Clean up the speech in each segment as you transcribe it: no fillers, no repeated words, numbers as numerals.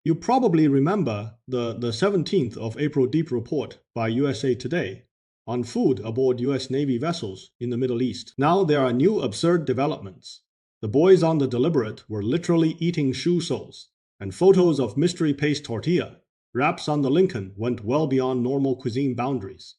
You probably remember the 17th of April deep report by USA Today on food aboard US Navy vessels in the Middle East. Now there are new absurd developments. The boys on the Deliberate were literally eating shoe soles, and photos of mystery paste tortilla wraps on the Lincoln went well beyond normal cuisine boundaries.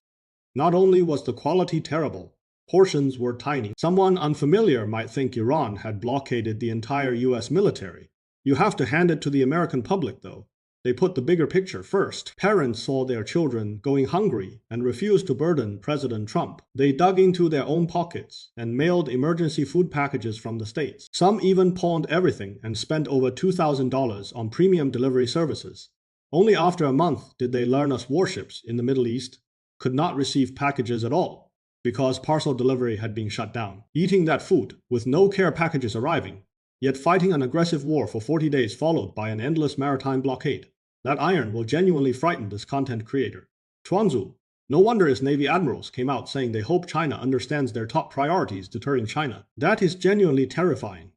Not only was the quality terrible, portions were tiny. Someone unfamiliar might think Iran had blockaded the entire US military. You have to hand it to the American public, though. They put the bigger picture first. Parents saw their children going hungry and refused to burden President Trump. They dug into their own pockets and mailed emergency food packages from the States. Some even pawned everything and spent over $2,000 on premium delivery services. Only after a month did they learn us warships in the Middle East could not receive packages at all because parcel delivery had been shut down. Eating that food with no care packages arriving, yet fighting an aggressive war for 40 days followed by an endless maritime blockade. That iron will genuinely frighten this content creator. Chuanzu. No wonder his Navy admirals came out saying they hope China understands their top priorities deterring China. That is genuinely terrifying.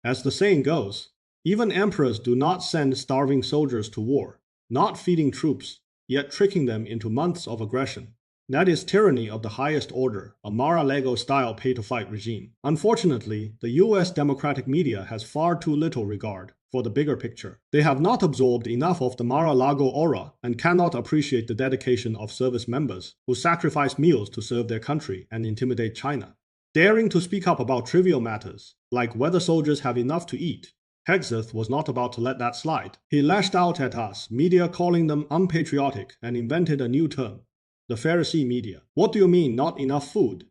As the saying goes, even emperors do not send starving soldiers to war, not feeding troops, yet tricking them into months of aggression. That is tyranny of the highest order, a Mar-a-Lago-style pay-to-fight regime. Unfortunately, the US democratic media has far too little regard for the bigger picture. They have not absorbed enough of the Mar-a-Lago aura and cannot appreciate the dedication of service members who sacrifice meals to serve their country and intimidate China. Daring to speak up about trivial matters, like whether soldiers have enough to eat, Hegseth was not about to let that slide. He lashed out at us, media calling them unpatriotic, and invented a new term: the Pharisee media. What do you mean, not enough food?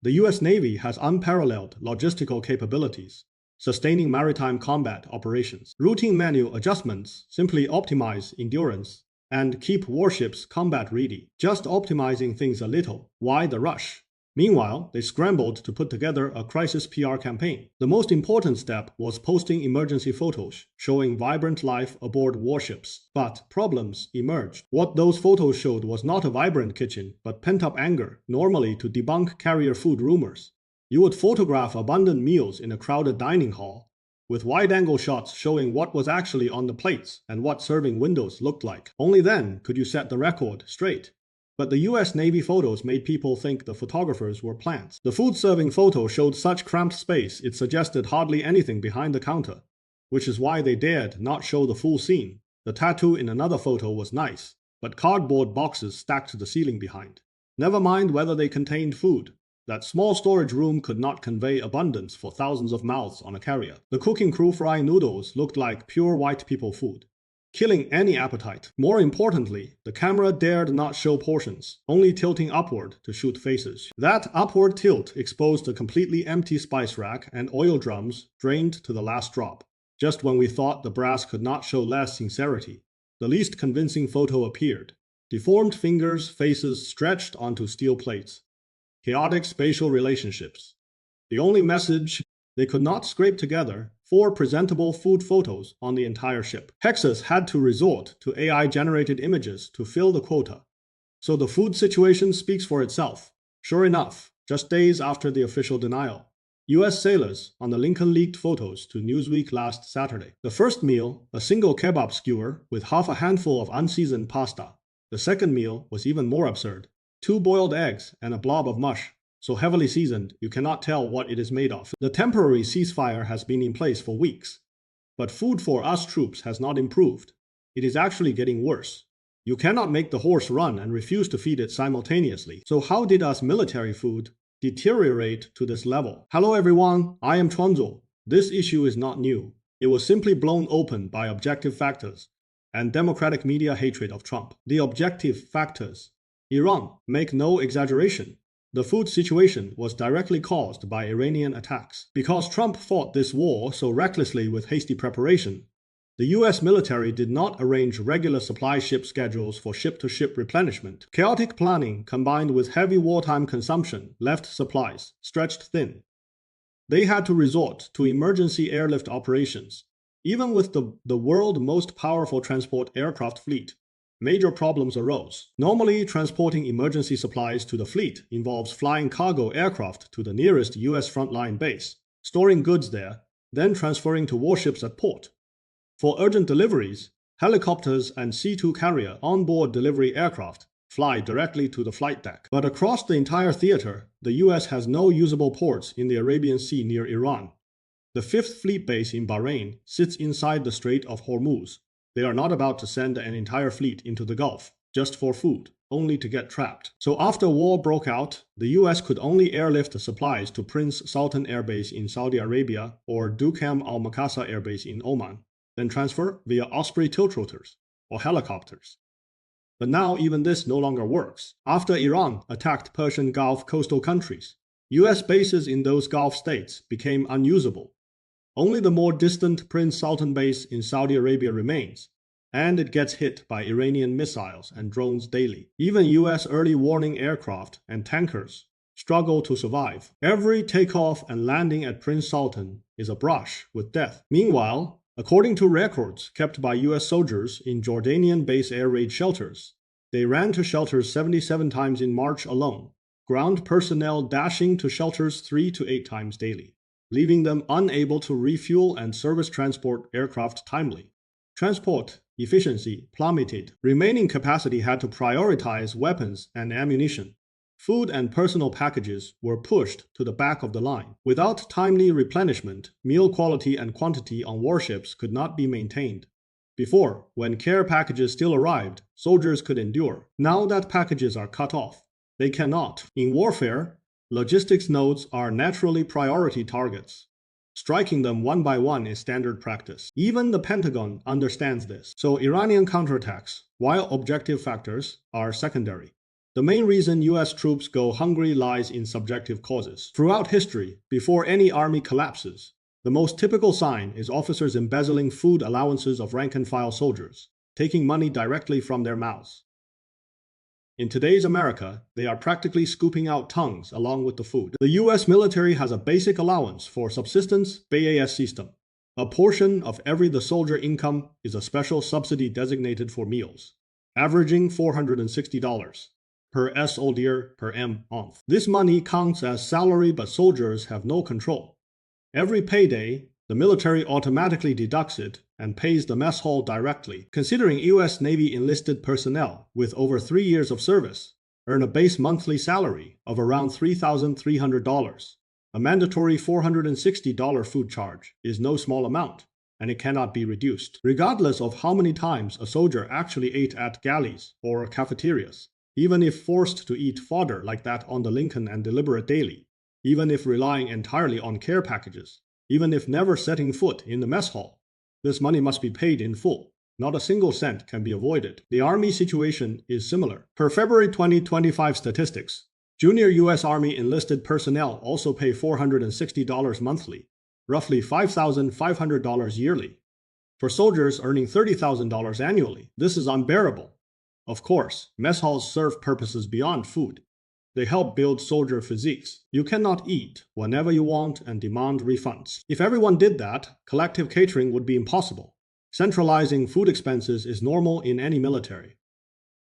The US Navy has unparalleled logistical capabilities, sustaining maritime combat operations. Routine menu adjustments simply optimize endurance and keep warships combat ready. Just optimizing things a little. Why the rush? Meanwhile, they scrambled to put together a crisis PR campaign. The most important step was posting emergency photos showing vibrant life aboard warships. But problems emerged. What those photos showed was not a vibrant kitchen, but pent-up anger, normally to debunk carrier food rumors. You would photograph abundant meals in a crowded dining hall, with wide-angle shots showing what was actually on the plates and what serving windows looked like. Only then could you set the record straight. But the US Navy photos made people think the photographers were plants. The food-serving photo showed such cramped space it suggested hardly anything behind the counter, which is why they dared not show the full scene. The tattoo in another photo was nice, but cardboard boxes stacked to the ceiling behind. Never mind whether they contained food. That small storage room could not convey abundance for thousands of mouths on a carrier. The cooking crew frying noodles looked like pure white people food, killing any appetite. More importantly, the camera dared not show portions, only tilting upward to shoot faces. That upward tilt exposed a completely empty spice rack and oil drums drained to the last drop. Just when we thought the brass could not show less sincerity, the least convincing photo appeared. Deformed fingers, faces stretched onto steel plates. Chaotic spatial relationships. The only message: they could not scrape together 4 presentable food photos on the entire ship. Hegseth had to resort to AI-generated images to fill the quota. So the food situation speaks for itself. Sure enough, just days after the official denial, US sailors on the Lincoln leaked photos to Newsweek last Saturday. The first meal, a single kebab skewer with half a handful of unseasoned pasta. The second meal was even more absurd: 2 boiled eggs and a blob of mush, so heavily seasoned you cannot tell what it is made of. The temporary ceasefire has been in place for weeks, but food for us troops has not improved. It is actually getting worse. You cannot make the horse run and refuse to feed it simultaneously. So how did us military food deteriorate to this level? Hello everyone, I am Chuanzu. This issue is not new. It was simply blown open by objective factors and democratic media hatred of Trump. The objective factors: Iran, make no exaggeration. The food situation was directly caused by Iranian attacks. Because Trump fought this war so recklessly with hasty preparation, the US military did not arrange regular supply ship schedules for ship-to-ship replenishment. Chaotic planning combined with heavy wartime consumption left supplies stretched thin. They had to resort to emergency airlift operations. Even with the world's most powerful transport aircraft fleet, major problems arose. Normally, transporting emergency supplies to the fleet involves flying cargo aircraft to the nearest US frontline base, storing goods there, then transferring to warships at port. For urgent deliveries, Helicopters and C-2 carrier onboard delivery aircraft fly directly to the flight deck. But across the entire theater, the US has no usable ports in the Arabian Sea near Iran. The 5th Fleet Base in Bahrain sits inside the Strait of Hormuz. They are not about to send an entire fleet into the Gulf, just for food, only to get trapped. So after war broke out, the US could only airlift supplies to Prince Sultan Air Base in Saudi Arabia or Dukam Al Makassa Air Base in Oman, then transfer via Osprey tiltrotors or helicopters. But now even this no longer works. After Iran attacked Persian Gulf coastal countries, US bases in those Gulf states became unusable. Only the more distant Prince Sultan base in Saudi Arabia remains, and it gets hit by Iranian missiles and drones daily. Even US early warning aircraft and tankers struggle to survive. Every takeoff and landing at Prince Sultan is a brush with death. Meanwhile, according to records kept by US soldiers in Jordanian base air raid shelters, they ran to shelters 77 times in March alone, ground personnel dashing to shelters 3 to 8 times daily, leaving them unable to refuel and service transport aircraft timely. Transport efficiency plummeted. Remaining capacity had to prioritize weapons and ammunition. Food and personal packages were pushed to the back of the line. Without timely replenishment, meal quality and quantity on warships could not be maintained. Before, when care packages still arrived, soldiers could endure. Now that packages are cut off, they cannot. In warfare, logistics nodes are naturally priority targets. Striking them one by one is standard practice. Even the Pentagon understands this. So Iranian counterattacks, while objective factors, are secondary. The main reason US troops go hungry lies in subjective causes. Throughout history, before any army collapses, the most typical sign is officers embezzling food allowances of rank-and-file soldiers, taking money directly from their mouths. In today's America, they are practically scooping out tongues along with the food. The US military has a basic allowance for subsistence BAS system. A portion of every the soldier income is a special subsidy designated for meals, averaging $460 per soldier per month. This money counts as salary, but soldiers have no control. Every payday, the military automatically deducts it and pays the mess hall directly. Considering US Navy enlisted personnel with over 3 years of service earn a base monthly salary of around $3,300, a mandatory $460 food charge is no small amount, and it cannot be reduced, regardless of how many times a soldier actually ate at galleys or cafeterias. Even if forced to eat fodder like that on the Lincoln and Deliberate daily, even if relying entirely on care packages, even if never setting foot in the mess hall, this money must be paid in full. Not a single cent can be avoided. The Army situation is similar. Per February 2025 statistics, junior US Army enlisted personnel also pay $460 monthly, roughly $5,500 yearly. For soldiers earning $30,000 annually, this is unbearable. Of course, mess halls serve purposes beyond food. They help build soldier physiques. You cannot eat whenever you want and demand refunds. If everyone did that, collective catering would be impossible. Centralizing food expenses is normal in any military.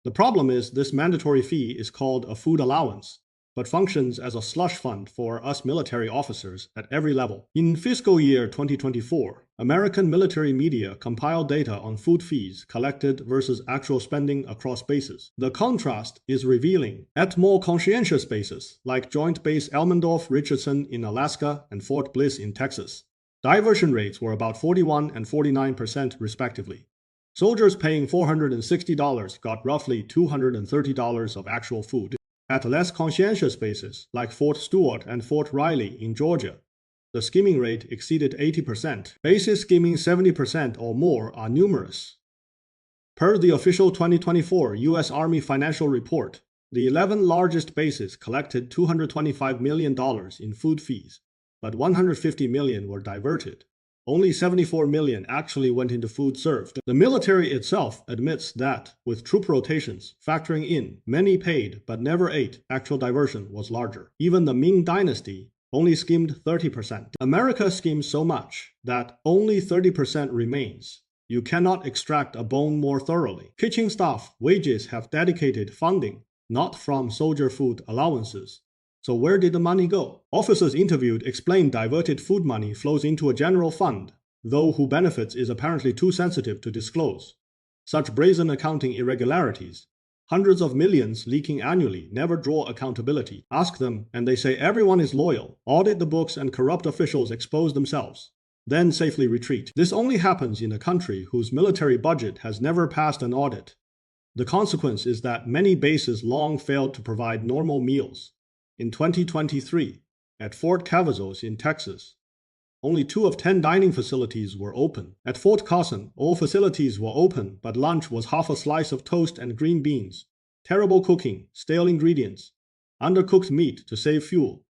The problem is this mandatory fee is called a food allowance, but functions as a slush fund for us military officers at every level. In fiscal year 2024, American military media compiled data on food fees collected versus actual spending across bases. The contrast is revealing. At more conscientious bases, like Joint Base Elmendorf-Richardson in Alaska and Fort Bliss in Texas, diversion rates were about 41% and 49% respectively. Soldiers paying $460 got roughly $230 of actual food. At less conscientious bases, like Fort Stewart and Fort Riley in Georgia, the skimming rate exceeded 80%. Bases skimming 70% or more are numerous. Per the official 2024 U.S. Army financial report, the 11 largest bases collected $225 million in food fees, but $150 million were diverted. Only $74 million actually went into food served. The military itself admits that, with troop rotations factoring in many paid but never ate, actual diversion was larger. Even the Ming Dynasty only skimmed 30%. America schemes so much that only 30% remains. You cannot extract a bone more thoroughly. Kitchen staff wages have dedicated funding, not from soldier food allowances. So where did the money go? Officers interviewed explained diverted food money flows into a general fund, though who benefits is apparently too sensitive to disclose. Such brazen accounting irregularities, hundreds of millions leaking annually, never draw accountability. Ask them, and they say everyone is loyal. Audit the books and corrupt officials expose themselves. Then safely retreat. This only happens in a country whose military budget has never passed an audit. The consequence is that many bases long failed to provide normal meals. In 2023, at Fort Cavazos in Texas, only 2 of 10 dining facilities were open. At Fort Carson, all facilities were open, but lunch was half a slice of toast and green beans. Terrible cooking, stale ingredients, undercooked meat to save fuel.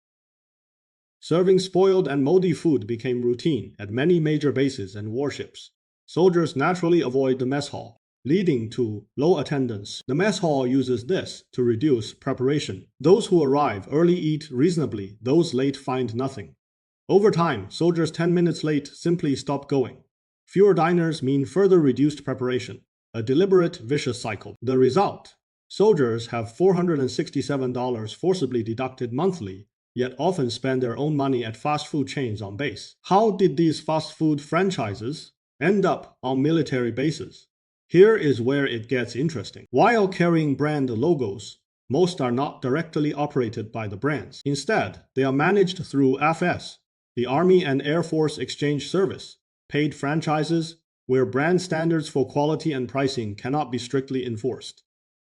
Serving spoiled and moldy food became routine at many major bases and warships. Soldiers naturally avoid the mess hall, leading to low attendance. The mess hall uses this to reduce preparation. Those who arrive early eat reasonably, those late find nothing. Over time, soldiers 10 minutes late simply stop going. Fewer diners mean further reduced preparation, a deliberate, vicious cycle. The result: soldiers have $467 forcibly deducted monthly, yet often spend their own money at fast food chains on base. How did these fast food franchises end up on military bases? Here is where it gets interesting. While carrying brand logos, most are not directly operated by the brands. Instead, they are managed through AFS, the Army and Air Force Exchange Service, paid franchises where brand standards for quality and pricing cannot be strictly enforced.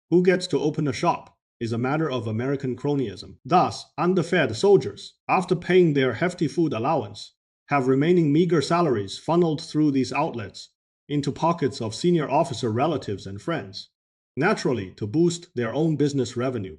Who gets to open a shop is a matter of American cronyism. Thus, underfed soldiers, after paying their hefty food allowance, have remaining meager salaries funneled through these outlets into pockets of senior officer relatives and friends, naturally to boost their own business revenue.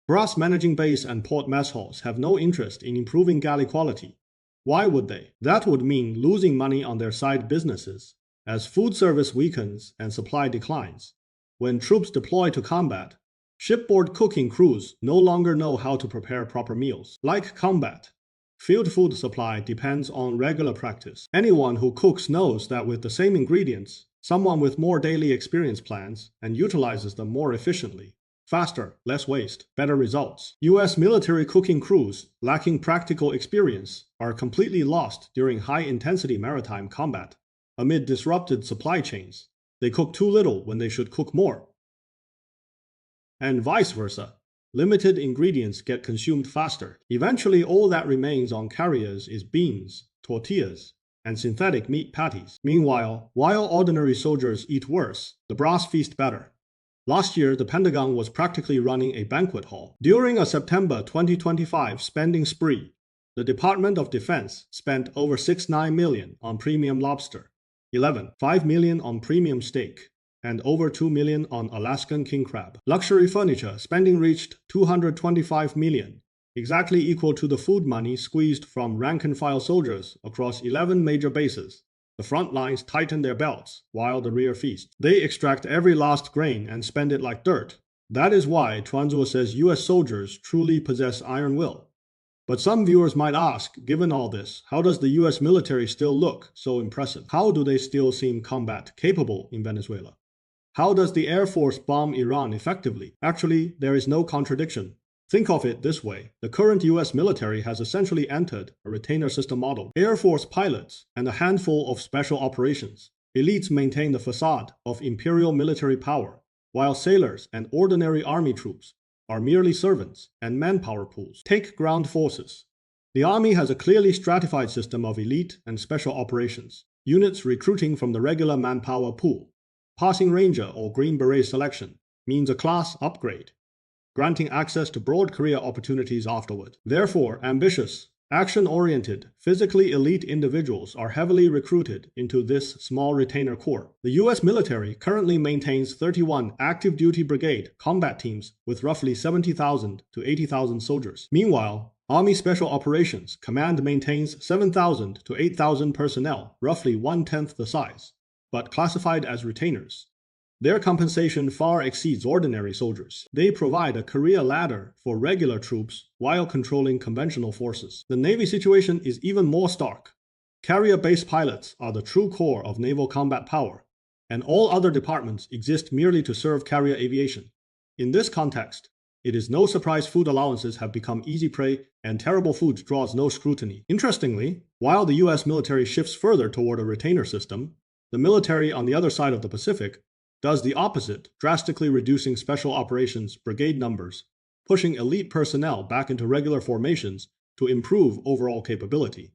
Brass managing base and port mess halls have no interest in improving galley quality. Why would they? That would mean losing money on their side businesses, as food service weakens and supply declines. When troops deploy to combat, shipboard cooking crews no longer know how to prepare proper meals. Like combat, field food supply depends on regular practice. Anyone who cooks knows that with the same ingredients, someone with more daily experience plans and utilizes them more efficiently. Faster, less waste, better results. US military cooking crews, lacking practical experience, are completely lost during high-intensity maritime combat. Amid disrupted supply chains, they cook too little when they should cook more. And vice versa. Limited ingredients get consumed faster. Eventually, all that remains on carriers is beans, tortillas, and synthetic meat patties. Meanwhile, while ordinary soldiers eat worse, the brass feast better. Last year, the Pentagon was practically running a banquet hall. During a September 2025 spending spree, the Department of Defense spent over $69 million on premium lobster, $5 million on premium steak, and over $2 million on Alaskan king crab. Luxury furniture spending reached $225 million, exactly equal to the food money squeezed from rank-and-file soldiers across 11 major bases. The front lines tighten their belts, while the rear feast. They extract every last grain and spend it like dirt. That is why Chuanzuo says US soldiers truly possess iron will. But some viewers might ask, given all this, how does the US military still look so impressive? How do they still seem combat capable in Venezuela? How does the Air Force bomb Iran effectively? Actually, there is no contradiction. Think of it this way: the current US military has essentially entered a retainer system model. Air Force pilots and a handful of special operations elites maintain the facade of imperial military power, while sailors and ordinary army troops are merely servants and manpower pools. Take ground forces. The army has a clearly stratified system of elite and special operations, units recruiting from the regular manpower pool. Passing Ranger or Green Beret selection means a class upgrade, granting access to broad career opportunities afterward. Therefore, ambitious, action-oriented, physically elite individuals are heavily recruited into this small retainer corps. The US military currently maintains 31 active duty brigade combat teams with roughly 70,000 to 80,000 soldiers. Meanwhile, Army Special Operations Command maintains 7,000 to 8,000 personnel, roughly one-tenth the size, but classified as retainers. Their compensation far exceeds ordinary soldiers. They provide a career ladder for regular troops while controlling conventional forces. The Navy situation is even more stark. Carrier-based pilots are the true core of naval combat power, and all other departments exist merely to serve carrier aviation. In this context, it is no surprise food allowances have become easy prey and terrible food draws no scrutiny. Interestingly, while the US military shifts further toward a retainer system, the military on the other side of the Pacific does the opposite, drastically reducing special operations brigade numbers, pushing elite personnel back into regular formations to improve overall capability.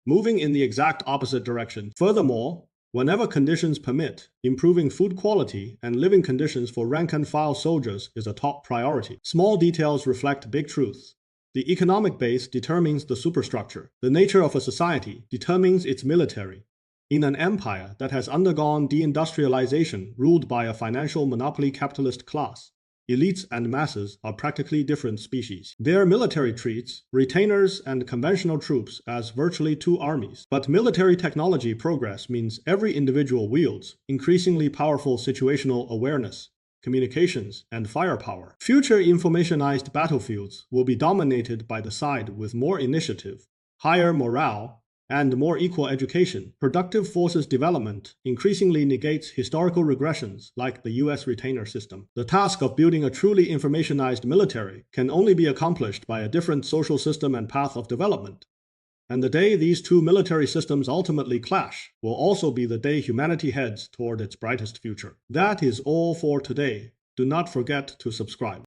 Moving in the exact opposite direction. Furthermore, whenever conditions permit, improving food quality and living conditions for rank-and-file soldiers is a top priority. Small details reflect big truths. The economic base determines the superstructure. The nature of a society determines its military. In an empire that has undergone deindustrialization ruled by a financial monopoly capitalist class, elites and masses are practically different species. Their military treats retainers and conventional troops as virtually two armies. But military technology progress means every individual wields increasingly powerful situational awareness, communications, and firepower. Future informationized battlefields will be dominated by the side with more initiative, higher morale, and more equal education. Productive forces development increasingly negates historical regressions like the US retainer system. The task of building a truly informationized military can only be accomplished by a different social system and path of development. And the day these two military systems ultimately clash will also be the day humanity heads toward its brightest future. That is all for today. Do not forget to subscribe.